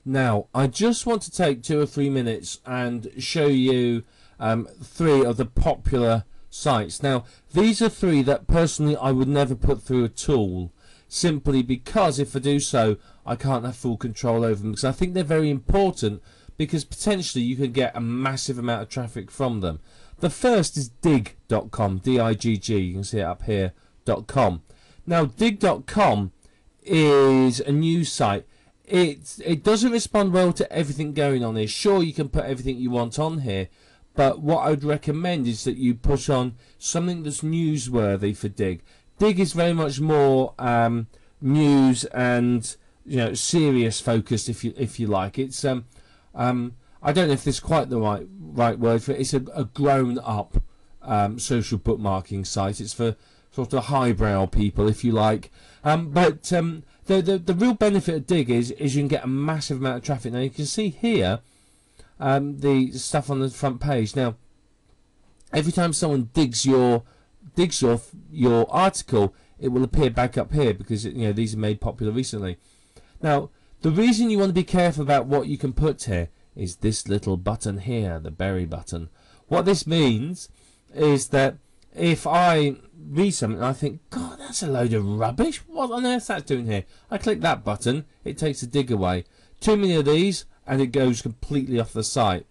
Now, I just want to take 2 or 3 minutes and show you three of the popular sites. Now, these are three that personally I would never put through a tool, simply because if I do so, I can't have full control over them, because I think they're very important, because potentially you could get a massive amount of traffic from them. The first is digg.com, D-I-G-G, you can see it up here, .com. Now, digg.com is a news site. It doesn't respond well to everything going on here. Sure, you can put everything you want on here, but what I would recommend is that you put on something that's newsworthy for Digg. Digg is very much more news and serious focused, if you like. It's I don't know if this is quite the right word for it. It's a grown up social bookmarking site. It's for sort of highbrow people, if you like. The real benefit of Digg is you can get a massive amount of traffic. Now you can see here the stuff on the front page. Now every time someone digs your article, it will appear back up here, because these are made popular recently. Now the reason you want to be careful about what you can put here is this little button here, the bury button. What this means is that if I read something and I think, God, that's a load of rubbish, what on earth that's doing here? I click that button, it takes the Digg away. Too many of these and it goes completely off the site.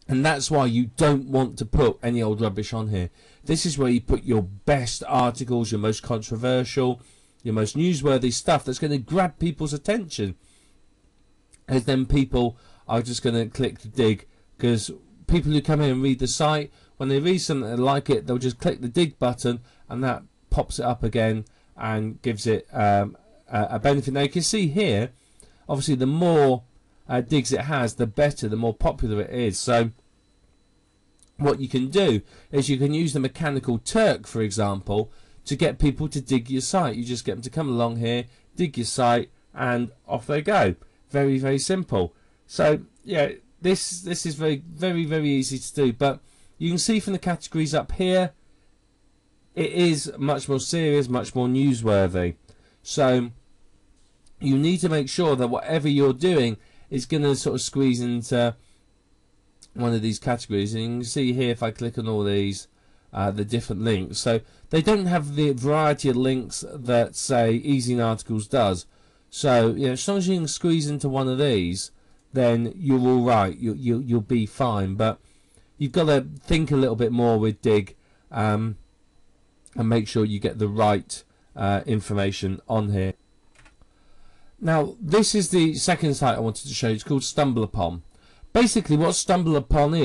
And that's why you don't want to put any old rubbish on here. This is where you put your best articles, your most controversial, your most newsworthy stuff that's going to grab people's attention. And then people are just going to click the Digg, because people who come in and read the site, when they read something and like it, they'll just click the Digg button and that pops it up again and gives it a benefit. Now you can see here, obviously the more digs it has, the better, the more popular it is. So what you can do is you can use the Mechanical Turk, for example, to get people to dig your site. You just get them to come along here, dig your site, and off they go. Very, very simple. So yeah, this is very, very easy to do. But you can see from the categories up here, it is much more serious, much more newsworthy. So you need to make sure that whatever you're doing is going to sort of squeeze into one of these categories. And you can see here, if I click on all these, the different links. So they don't have the variety of links that, say, Easy Articles does. So as long as you can squeeze into one of these, then you're all right. You'll be fine. But you've got to think a little bit more with Digg, and make sure you get the right information on here. Now this is the second site I wanted to show you. It's called StumbleUpon. Basically what StumbleUpon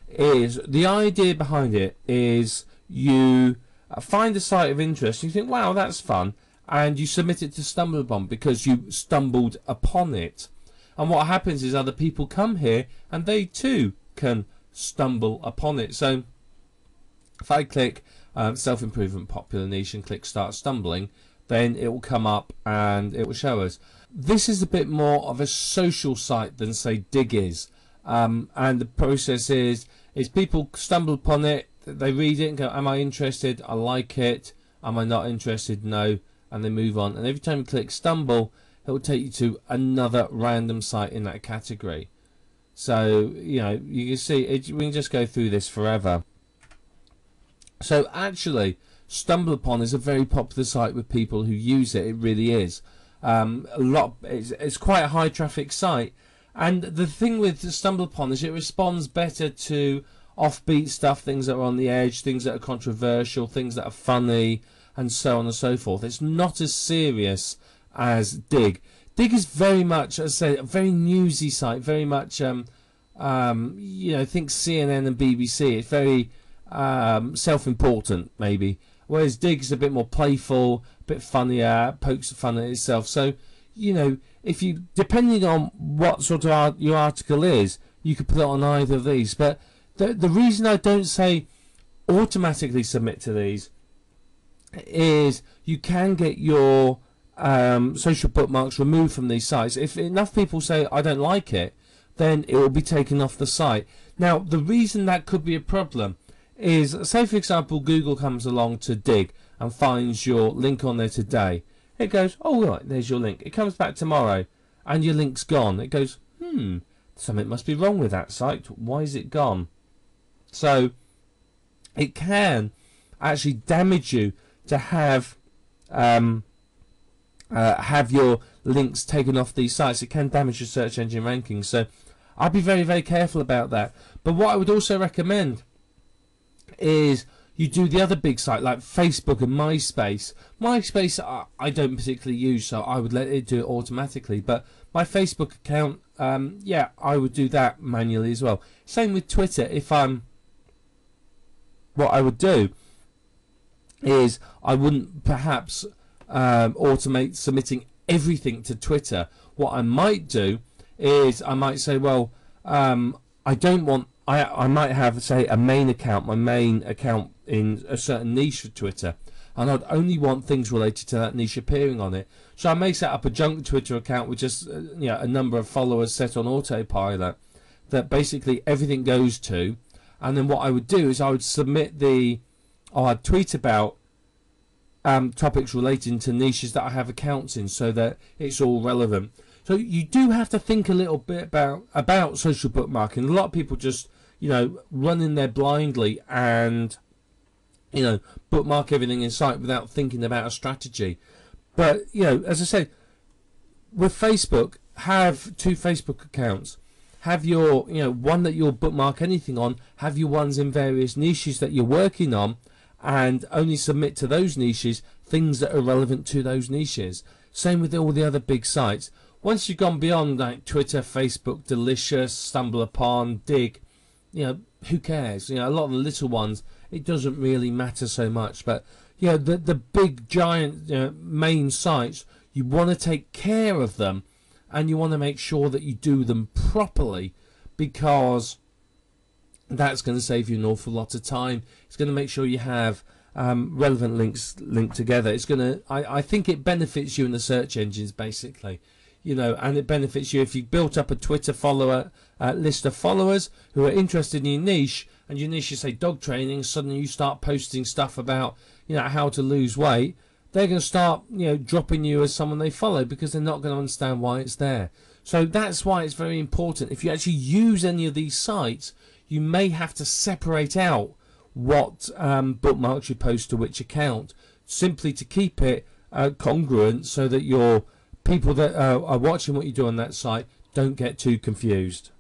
is the idea behind it is you find a site of interest, you think, wow, that's fun, and you submit it to StumbleUpon because you stumbled upon it. And what happens is other people come here and they too can stumble upon it. So if I click self-improvement popular niche and click start stumbling, then it will come up and it will show us. This is a bit more of a social site than, say, Digg is. And the process is people stumble upon it, they read it and go, am I interested? I like it. Am I not interested? No. And they move on. And every time you click stumble, it will take you to another random site in that category. So you can see we can just go through this forever. So actually, StumbleUpon is a very popular site with people who use it. It really is. It's quite a high traffic site, and the thing with StumbleUpon is it responds better to offbeat stuff, things that are on the edge, things that are controversial, things that are funny, and so on and so forth. It's not as serious as Digg. Digg is very much, as I say, a very newsy site, very much think CNN and BBC. It's very self-important, maybe, whereas Digg is a bit more playful, a bit funnier, pokes fun at itself. So if you, depending on what sort of your article is, you could put it on either of these. But the reason I don't say automatically submit to these is you can get your social bookmarks removed from these sites. If enough people say I don't like it, then it will be taken off the site. Now the reason that could be a problem is, say for example Google comes along to Digg and finds your link on there today. It goes, oh right, there's your link. It comes back tomorrow and your link's gone. It goes, something must be wrong with that site. Why is it gone? So it can actually damage you to have your links taken off these sites. It can damage your search engine rankings. So I'd be very, very careful about that. But what I would also recommend is you do the other big site like Facebook and MySpace. MySpace I don't particularly use, so I would let it do it automatically. But my Facebook account, yeah, I would do that manually as well. Same with Twitter. What I would do is I wouldn't perhaps automate submitting everything to Twitter. What I might do is I might say, well, I don't want. I might have, say, a main account, my main account in a certain niche for Twitter, and I'd only want things related to that niche appearing on it. So I may set up a junk Twitter account with just a number of followers set on autopilot that basically everything goes to, and then what I would do is I would submit I'd tweet about topics relating to niches that I have accounts in, so that it's all relevant. So you do have to think a little bit about social bookmarking. A lot of people just run in there blindly and bookmark everything in sight without thinking about a strategy. But as I said, with Facebook, have 2 Facebook accounts. Have your one that you'll bookmark anything on. Have your ones in various niches that you're working on, and only submit to those niches things that are relevant to those niches. Same with all the other big sites. Once you've gone beyond like Twitter, Facebook, Delicious, StumbleUpon, Dig, who cares? A lot of the little ones, it doesn't really matter so much. But the big giant main sites, you want to take care of them, and you want to make sure that you do them properly, because that's going to save you an awful lot of time. It's going to make sure you have relevant links linked together. It's going to, I think it benefits you in the search engines basically, and it benefits you if you built up a Twitter follower list of followers who are interested in your niche, and your niche is say dog training. Suddenly you start posting stuff about how to lose weight. They're going to start dropping you as someone they follow, because they're not going to understand why it's there. So that's why it's very important. If you actually use any of these sites, you may have to separate out what bookmarks you post to which account, simply to keep it congruent, so that your people that are watching what you do on that site don't get too confused.